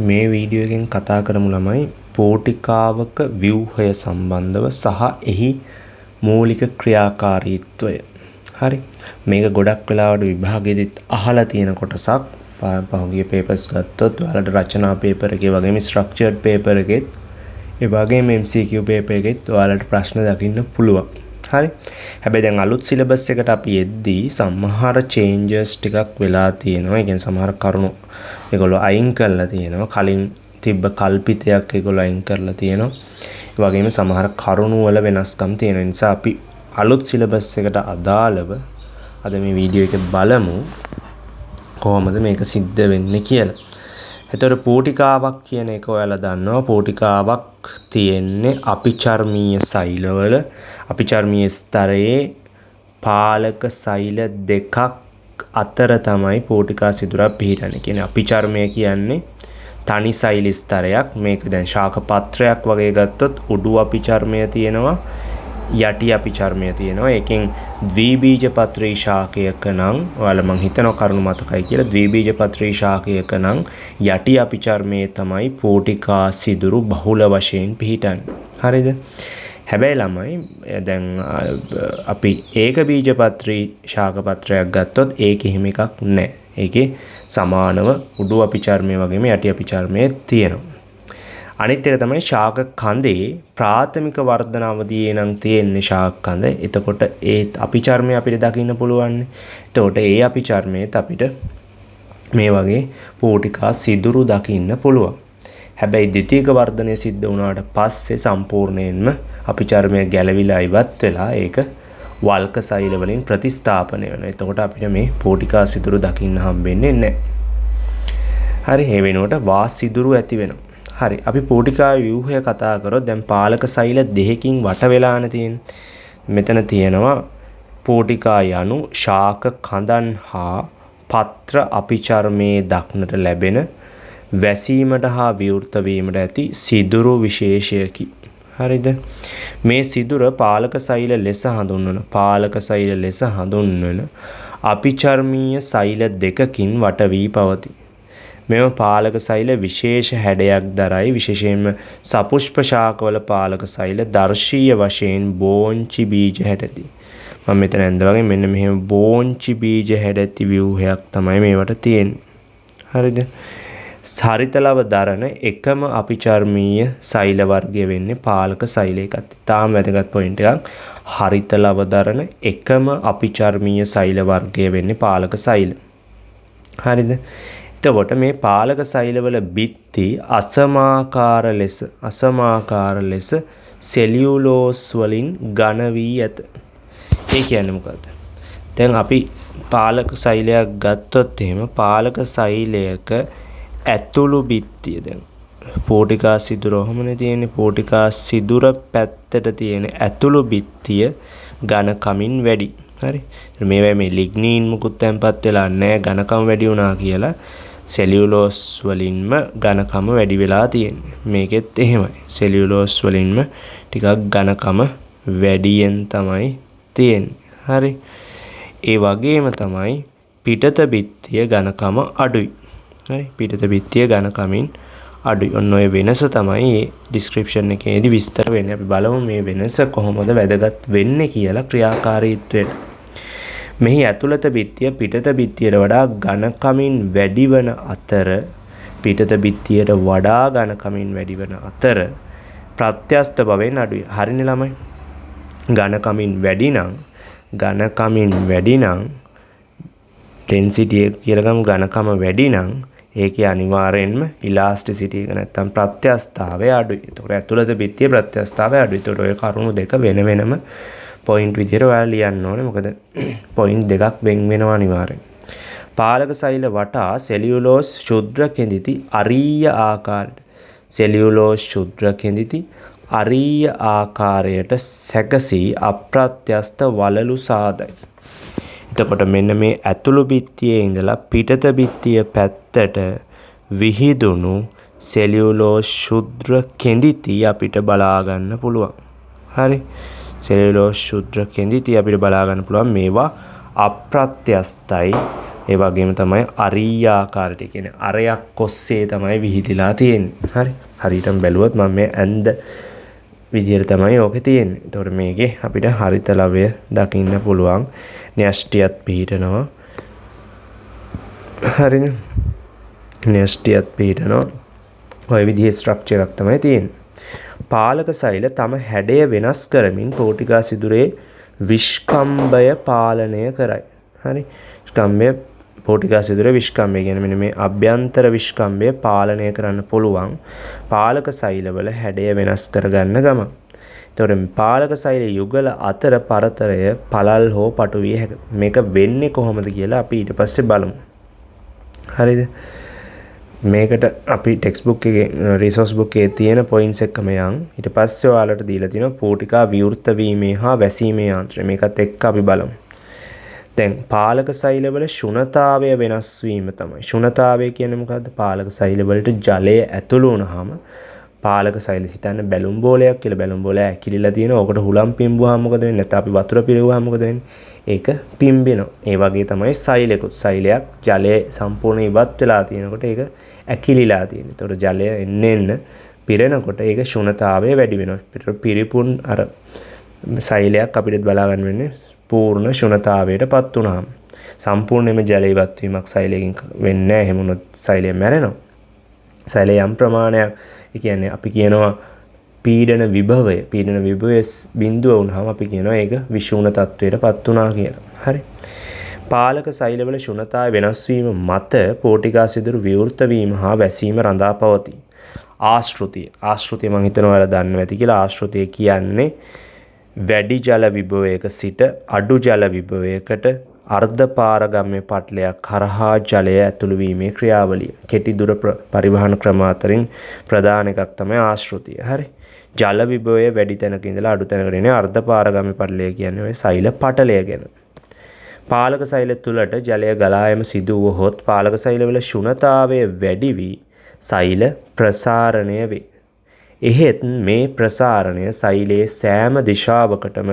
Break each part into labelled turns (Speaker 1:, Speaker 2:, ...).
Speaker 1: මේ වීඩියෝ එකෙන් කතා කරමු ළමයි පෝටිකාවක ව්‍යුහය සම්බන්ධව සහ එහි මූලික ක්‍රියාකාරීත්වය. හරි. මේක ගොඩක් වෙලාවට විභාගෙදිත් අහලා තියෙන කොටසක්. පහුගිය පේපර්ස් ගත්තොත් ඔයාලට රචනා පේපර් එකේ වගේම ස්ට්‍රක්චර්ඩ් පේපර් එකෙත් ඒ වගේම MCQ පේපර් එකෙත් ඔයාලට ප්‍රශ්න දකින්න පුළුවන්. හරි. හැබැයි දැන් අලුත් සිලබස් එකට අපි එද්දී සමහර චේන්ජස් ටිකක් වෙලා තියෙනවා. ඒ කියන්නේ සමහර කරුණු ඒගොල්ලෝ අයින් කරලා තියෙනවා. කලින් තිබ්බ කල්පිතයක් ඒගොල්ලෝ අයින් කරලා තියෙනවා. ඒ වගේම සමහර කරුණු වල වෙනස්කම් තියෙන නිසා අපි අලුත් සිලබස් එකට අදාළව අද මේ වීඩියෝ එකේ බලමු කොහොමද මේක සිද්ධ වෙන්නේ කියලා. එතකොට පෝටිකාවක් කියන එක ඔයාලා දන්නවා. පෝටිකාවක් තියෙන්නේ අපිචර්මීය සෛලවල අපිචර්මීය ස්තරයේ පාලක සෛල දෙකක් අතර තමයි පෝටිකා සිදුරක් පිහිටන්නේ. කියන්නේ අපිචර්මය කියන්නේ තනි සෛල ස්තරයක්. මේක දැන් ශාක පත්‍රයක් වගේ ගත්තොත් උඩු අපිචර්මය තියෙනවා, යටි අපිචර්මය තියෙනවා. ඒකෙන් ද්විබීජපත්‍රී ශාකයක නම් ඔයාලා මං හිතනවා කරුණු මතකයි කියලා. ද්විබීජපත්‍රී ශාකයක නම් යටි අපිචර්මයේ තමයි පෝටිකා සිදුරු බහුල වශයෙන් පිහිටන්නේ. හරිද? හැබැයි ළමයි දැන් අපි ඒක බීජපත්‍රී ශාක පත්‍රයක් ගත්තොත් ඒකෙ හිම එකක් නැහැ. ඒකේ සමානව උඩු අපිචර්මයේ වගේම යටි අපිචර්මයේ තියෙනවා. අනිත් එක තමයි ශාක කඳේ ප්‍රාථමික වර්ධන අවධියේ නම් තියෙන්නේ ශාක කඳ. එතකොට ඒ අපිචර්මය අපිට දකින්න පුළුවන්. එතකොට ඒ අපිචර්මයේත් අපිට මේ වගේ පෝටිකා සිදුරු දකින්න පුළුවන්. හැබැයි ද්විතීක වර්ධනය සිද්ධ වුණාට පස්සේ සම්පූර්ණයෙන්ම අපිචර්මය ගැලවිලා ඉවත් වෙලා ඒක වල්ක සෛල වලින් ප්‍රතිස්ථාපනය වෙනවා. එතකොට අපිට මේ පෝටිකා සිදුරු දකින්න හම්බෙන්නේ නැහැ. හරි. ඒ වෙනුවට වාස් සිදුරු ඇති වෙනවා. හරි. අපි පෝටිකා ව්‍යුහය කතා කරොත් දැන් පාලක සෛල දෙකකින් වට වෙලාන තියෙන්නේ. මෙතන තියෙනවා පෝටිකා යනු ශාක කඳන් හා පත්‍ර අපිචර්මයේ දක්නට ලැබෙන වැසීමට හා විවෘත වීමට ඇති සිදුරු විශේෂයකි. හරිද? මේ සිදුර පාලක සෛල ලෙස හඳුන්වන අපිචර්මීය සෛල දෙකකින් වට වී පවතී. මෙම පාලක සෛල විශේෂ හැඩයක් දරයි. විශේෂයෙන්ම සපුෂ්ප ශාකවල පාලක සෛල දර්ශීය වශයෙන් බෝංචි බීජ හැඩති. මම මෙතන ඇඳ වගේ මෙන්න මෙහෙම බෝංචි බීජ හැඩති ව්‍යුහයක් තමයි මේවට තියෙන්නේ. හරිද? හරිතලව දරන එකම අපිචර්මීය සෛල වර්ගය වෙන්නේ පාලක සෛල එකත්. තාම වැදගත් පොයින්ට් එකක්. හරිතලව දරන එකම අපිචර්මීය සෛල වර්ගය වෙන්නේ පාලක සෛල. හරිද? එතකොට මේ පාලක සෛලවල බිත්ති අසමාකාර ලෙස සෙලියුලෝස් වලින් ඝන වී ඇත. ඒ කියන්නේ මොකද්ද? දැන් අපි පාලක සෛලයක් ගත්තොත් එහෙම පාලක සෛලයක ඇතුළු බිත්තිය දැන් පෝටිකා සිදුර ඔහමනේ තියෙන්නේ. පෝටිකා සිදුර පැත්තට තියෙන ඇතුළු බිත්තිය ඝනකමින් වැඩි. හරි. මේවා මේ ලිග්නීන් මුකුත් තැම්පත් වෙලා නැහැ ඝනකම වැඩි වුණා කියලා. සෙලියුලෝස් වලින්ම ඝනකම වැඩි වෙලා තියෙන්නේ. මේකෙත් එහෙමයි. සෙලියුලෝස් වලින්ම ටිකක් ඝනකම වැඩියෙන් තමයි තියෙන්නේ. හරි. ඒ වගේම තමයි පිටත බිත්තිය ඝනකම අඩුයි. හරි. පිටත බිත්තිය ඝනකමින් අඩුයි. ඔන්න ඔය වෙනස තමයි මේ ඩිස්ක්‍රිප්ෂන් එකේදී විස්තර වෙන්නේ. අපි බලමු මේ වෙනස කොහොමද වැදගත් වෙන්නේ කියලා ක්‍රියාකාරීත්වයට. මෙහි ඇතුළත බිත්තිය පිටත බිත්තියට වඩා ඝනකමින් වැඩි වන අතර ප්‍රත්‍යස්ත බවෙන් අඩුයි. හරිනේ ළමයි. ඝනකමින් වැඩි නම් ඩෙන්සිටි එක කියලා ගමු. ඝනකම වැඩි නම් ඒකේ අනිවාර්යෙන්ම ඉලාස්ටිසිටි එක නැත්තම් ප්‍රත්‍යස්ථාවය අඩුයි. ඒතකොට ඇතුළත බිත්තිය ප්‍රත්‍යස්ථාවය අඩුයි. ඒතකොට ඔය කරුණු දෙක වෙන වෙනම පොයින්ට් විදියට ඔයාලා ලියන්න ඕනේ. මොකද පොයින්ට් දෙකක් වෙන් වෙනවා අනිවාර්යෙන්. පාලක සෛල වටා සෙලියුලෝස් ශුද්‍ර කෙඳිති අරීය ආකාරයට සැකසී අප්‍රත්‍යස්ත වලලු සාදයි. එතකොට මෙන්න මේ ඇතුළු බිත්තියේ ඉඳලා පිටත බිත්තිය පැත්තට විහිදුණු සෙලියුලෝස් ශුද්‍ර කෙඳිති අපිට බලා ගන්න පුළුවන්. හරි. සෙලියුලෝස් ශුද්‍ර කෙඳිති අපිට බලා ගන්න පුළුවන්. මේවා අප්‍රත්‍යස්තයි. ඒ වගේම තමයි අරියාකාරයට කියන්නේ අරයක් ඔස්සේ තමයි විහිදලා තියෙන්නේ. හරි. හරියටම බැලුවොත් මම මේ ඇඳ විදියට තමයි ඕකේ තියෙන්නේ. ඒතකොට මේකේ අපිට හරිත ලවය දකින්න පුළුවන්. න්‍යෂ්ටියත් පිහිටනවා. හරිනේ. න්‍යෂ්ටියත් පිහිටනවා. ඔය විදිහේ ස්ට්‍රක්චර් එකක් තමයි තියෙන්නේ. පාලක සෛල තම හැඩය වෙනස් කරමින් පෝටිකා සිදුරේ විස්කම්භය පාලනය කරයි. හරි. විස්කම්භය පෝටිකා සිදුරේ විස්කම්භය කියන්නේ මෙන්න මේ අභ්‍යන්තර විස්කම්භය පාලනය කරන්න පුළුවන් පාලක සෛලවල හැඩය වෙනස් කරගන්න ගම. එතකොට පාලක සෛල යුගල අතර පරතරය පළල් හෝ පටු විය හැකියි. මේක වෙන්නේ කොහොමද කියලා අපි ඊට පස්සේ බලමු. හරිද? මේකට අපි ටෙක්ස්ට් බුක් එකේ රිසෝස් බුක් එකේ තියෙන පොයින්ට්ස් එකම යන් ඊට පස්සේ ඔයාලට දීලා තියෙනවා පෝටිකා විවෘත වීමේ හා වැසීමේ යාන්ත්‍රය. මේකත් එක්ක අපි බලමු. දැන් පාලක සෛලවල ශුණතාවය වෙනස් වීම තමයි. ශුණතාවය කියන්නේ මොකද්ද? පාලක සෛලවලට ජලය ඇතුළු වුණාම පාලක සෛල හිතන්න බැලුම් බෝලයක් කියලා. බැලුම් බෝලය ඇකිලිලා තියෙනවා. ඔකට හුලම් පිම්බුවාම මොකද වෙන්නේ? නැත්නම් අපි වතුර පිරුවාම මොකද වෙන්නේ? ඒක පිම්බෙනවා. ඒ වගේ තමයි සෛලෙකුත්. සෛලයක් ජලය සම්පූර්ණ ඉවත් වෙලා තියෙනකොට ඒක ඇකිලිලා තියෙනවා. ඒතකොට ජලය එන්න පිරෙනකොට ඒක ශුණතාවය වැඩි වෙනවා. පිරිපුන් අර සෛලයක් අපිට බලා ගන්න වෙන්නේ පූර්ණ ශුණතාවයට පත් වුණාම. සම්පූර්ණයෙන්ම ජල ඉවත් වීමක් සෛලයෙන් වෙන්නේ නැහැ. එහෙම වුණොත් සෛලය මැරෙනවා. සෛලය යම් ප්‍රමාණයක් ඒ කියන්නේ අපි කියනවා පීඩන විභවයේ බිඳුව වුණාම අපි කියනවා ඒක විෂුණ තත්වයට පත් වුණා කියලා. හරි. පාලක සෛලවල ශුණතාවය වෙනස් වීම මත පෝටිකා සිදුරු විවෘත වීම හා වැසීම රඳා පවතී. ආශ්‍රිතය මම හිතනවා ඔයාලා දන්නවා ඇති කියලා. ආශ්‍රිතය කියන්නේ වැඩි ජල විභවයක සිට අඩු ජල විභවයකට අර්ධ පාරගම්‍ය පටලයක් කරහා ජලය ඇතුළු වීමේ ක්‍රියාවලිය. කෙටි දුර පරිවහන ක්‍රම අතරින් ප්‍රධාන එකක් තමයි ආශ්‍රිතය. හරි. ජල විභවය වැඩි තැනක ඉඳලා අඩු තැනකට එන අර්ධ පාරගම්‍ය පටලය කියන්නේ ඔය සෛල පටලය ගැන. පාලක සෛල තුලට ජලය ගලා යාම සිදු වුවහොත් පාලක සෛලවල ශුණතාවය වැඩි වී සෛල ප්‍රසාරණය වේ. එහෙත් මේ ප්‍රසාරණය සෛලයේ සෑම දිශාවකටම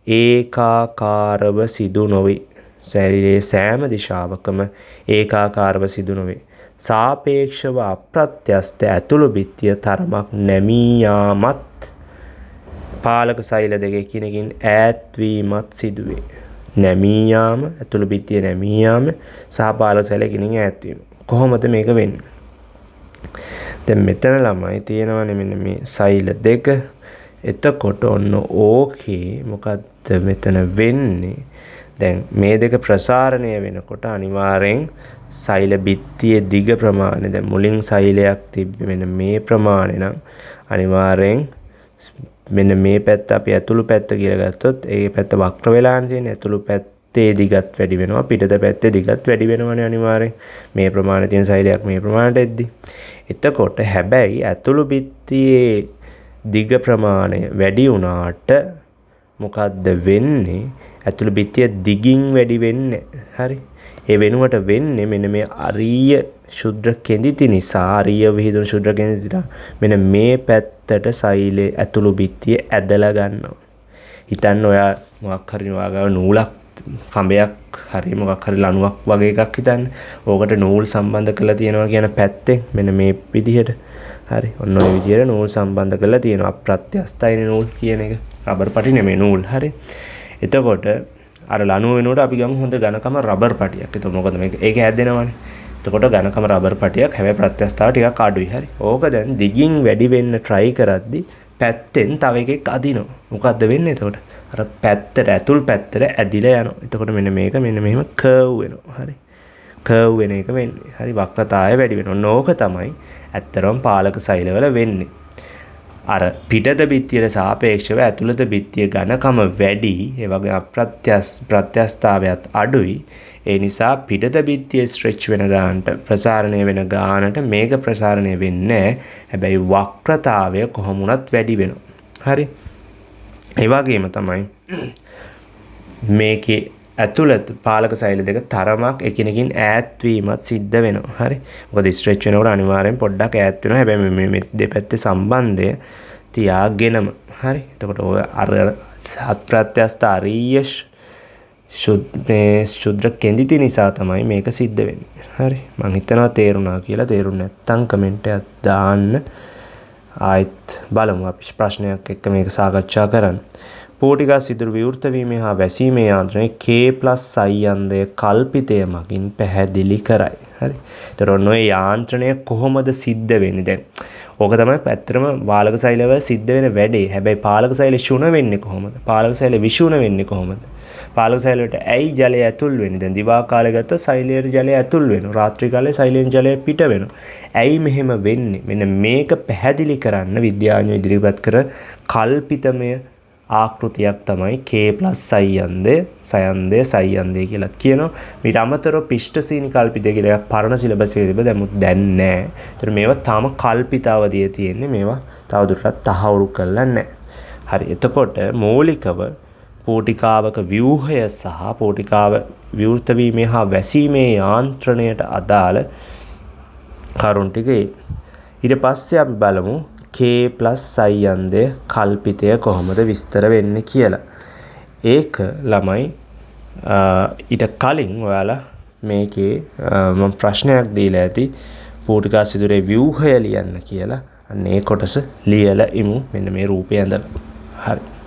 Speaker 1: ඒකාකාරව සිදු නොවේ. සෛලයේ සෑම දිශාවකම ඒකාකාරව සිදු නොවේ. සාපේක්ෂව අප්‍රත්‍යස්ත ඇතුළු බිත්තිය තරමක් නැමී යාමත් පාලක සෛල දෙක එකිනෙකින් ඈත් වීමත් සිදුවේ. නැමී යාම ඇතුළු බිත්තිය නැමී යාම සහ පාලක සෛල එකිනෙකින් ඈත් වීම. කොහොමද මේක වෙන්නේ? දැන් මෙතන ළමයි තියෙනවනේ මෙන්න මේ සෛල දෙක. එතකොට ඔන්න ඕකේ මොකද්ද මෙතන වෙන්නේ? දැන් මේ දෙක ප්‍රසාරණය වෙනකොට අනිවාර්යෙන් සෛල බිත්තියේ දිග ප්‍රමාණය දැන් මුලින් සෛලයක් තිබ්බේ මෙන්න මේ ප්‍රමාණය නම් අනිවාර්යෙන් මෙන්න මේ පැත්ත අපි ඇතුළු පැත්ත කියලා ගත්තොත් ඒ පැත්ත වක්‍ර වෙලානේ තියෙන්නේ. ඇතුළු පැත්තේ දිගත් වැඩි වෙනවා, පිටත පැත්තේ දිගත් වැඩි වෙනවනේ අනිවාර්යෙන්. මේ ප්‍රමාණය තියෙන සෛලයක් මේ ප්‍රමාණයට එද්දි. එතකොට හැබැයි ඇතුළු බිත්තියේ දිග ප්‍රමාණය වැඩි වුණාට මොකද්ද වෙන්නේ? ඇතුළු බිත්තිය දිගින් වැඩි වෙන්නේ. හරි. ඒ වෙනුවට වෙන්නේ මෙන්න මේ අරීය ශුද්‍ර කෙඳිති නිසා අරීය විහිදුණු ශුද්‍ර කෙඳිතිට මෙන්න මේ පැත්තට සෛලේ ඇතුළු බිත්තිය ඇදලා ගන්නවා. හිතන්න ඔයා මොකක් හරි වාගාව නූලක් කඹයක් හරි මොකක් හරි ලණුවක් වගේ එකක් හිතන්න. ඕකට නූල් සම්බන්ධ කරලා තියෙනවා කියන පැත්තෙන් මෙන්න මේ විදිහට. හරි. ඔන්න ඔය විදිහට නූල් සම්බන්ධ කරලා තියෙනවා. අප්‍රත්‍යස්තයිනේ නූල් කියන එක. රබර් පටි නෙමෙයි නූල්. හරි. එතකොට අර ලණුව වෙනකොට අපි ගමු හොඳ ඝනකම රබර් පටියක්. එතකොට මොකද මේක ඒක හැදෙනවනේ. එතකොට ඝනකම රබර් පටියක් හැබැයි ප්‍රත්‍යස්ථාව ටිකක් අඩුයි. හරි. ඕක දැන් දිගින් වැඩි වෙන්න try කරද්දි පැත්තෙන් තව එකෙක් අදිනවා. මොකද්ද වෙන්නේ එතකොට? අර පැත්තට ඇතුල් පැත්තට ඇදිලා යනවා. එතකොට මෙන්න මේක මෙන්න මෙහෙම කර්ව් වෙනවා. හරි. කර්ව් වෙන එක වෙන්නේ. හරි වක්‍රතාවය වැඩි වෙනවා. ඕක තමයි ඇත්තරම පාලක සෛලවල වෙන්නේ. අර පිටත බිත්තියට සාපේක්ෂව ඇතුළත බිත්තිය ඝනකම වැඩි, ඒ වගේ ප්‍රත්‍යස්ථාවයත් අඩුයි. ඒ නිසා පිටත බිත්තිය ස්ට්‍රෙච් වෙන ගානට ප්‍රසාරණය වෙන ගානට මේක ප්‍රසාරණය වෙන්නේ නැහැ. හැබැයි වක්‍රතාවය කොහොම වුණත් වැඩි වෙනවා. හරි. ඒ වගේම තමයි මේකේ ඇතුළත පාලක සෛල දෙක තරමක් එකිනෙකින් ඈත් වීමත් සිද්ධ වෙනවා. හරි. මොකද ස්ට්‍රෙච් වෙනකොට අනිවාර්යෙන් පොඩ්ඩක් ඈත් වෙනවා. හැබැයි මේ දෙපැත්තේ සම්බන්ධය තියාගෙනම. හරි. එතකොට ඔය අර අත්ප්‍රත්‍යස්ත අරීය ශුද්‍ර කෙඳිති නිසා තමයි මේක සිද්ධ වෙන්නේ. හරි. මං හිතනවා තේරුණා කියලා. තේරුන්නේ නැත්නම් කමෙන්ට් එකක් දාන්න. ආයෙත් බලමු අපි ප්‍රශ්නයක් එක්ක මේක සාකච්ඡා කරන්න. පෝටිකා සිදුරු විවෘත වීමේ හා වැසීමේ යාන්ත්‍රණය K+I යන්දය කල්පිතය මගින් පැහැදිලි කරයි. හරි. ඒතර ඔන්න ඔය යාන්ත්‍රණය කොහොමද සිද්ධ වෙන්නේ දැන්? ඕක තමයි ඇත්තටම වාලක සෛලවල සිද්ධ වෙන වැඩේ. හැබැයි පාලක සෛල ශුණ වෙන්නේ කොහොමද? පාලක සෛල විෂුණ වෙන්නේ කොහොමද? පාලක සෛලයට ඇයි ජලය ඇතුල් වෙන්නේ? දැන් දිවා කාලේ ගත්තොත් සෛලයේ ජලය ඇතුල් වෙනවා. රාත්‍රී කාලේ සෛලයෙන් ජලය පිට වෙනවා. ඇයි මෙහෙම වෙන්නේ? මෙන්න මේක පැහැදිලි කරන්න විද්‍යාඥයෝ ඉදිරිපත් කර කල්පිතමය ආකෘතියක් තමයි K+I යන්දය සයන්දය කියලා කියනවා. ඊට අමතරව පිෂ්ඨසීනි කල්පිතය කියලා එකක් පරණ සිලබස් එකේ තිබ්බ දැන් දැන් නැහැ. ඒතර මේවා තාම කල්පිතාවදියේ තියෙන්නේ. මේවා තවදුරටත් තහවුරු කරලා නැහැ. හරි. එතකොට මූලිකව පෝටිකාවක ව්‍යුහය සහ පෝටිකාව විවෘත වීමේ හා වැසීමේ යාන්ත්‍රණයට අදාළ කරුණු ටික ඊට පස්සේ අපි බලමු K+I යන්දය කල්පිතය කොහොමද විස්තර වෙන්නේ කියලා. ඒක ළමයි ඊට කලින් ඔයාලා මේකේ මම ප්‍රශ්නයක් දීලා ඇති පෝටිකා සිදුරේ ව්‍යුහය ලියන්න කියලා. අන්න ඒ කොටස ලියලා ඉමු මෙන්න මේ රූපය ඇඳලා. හරි.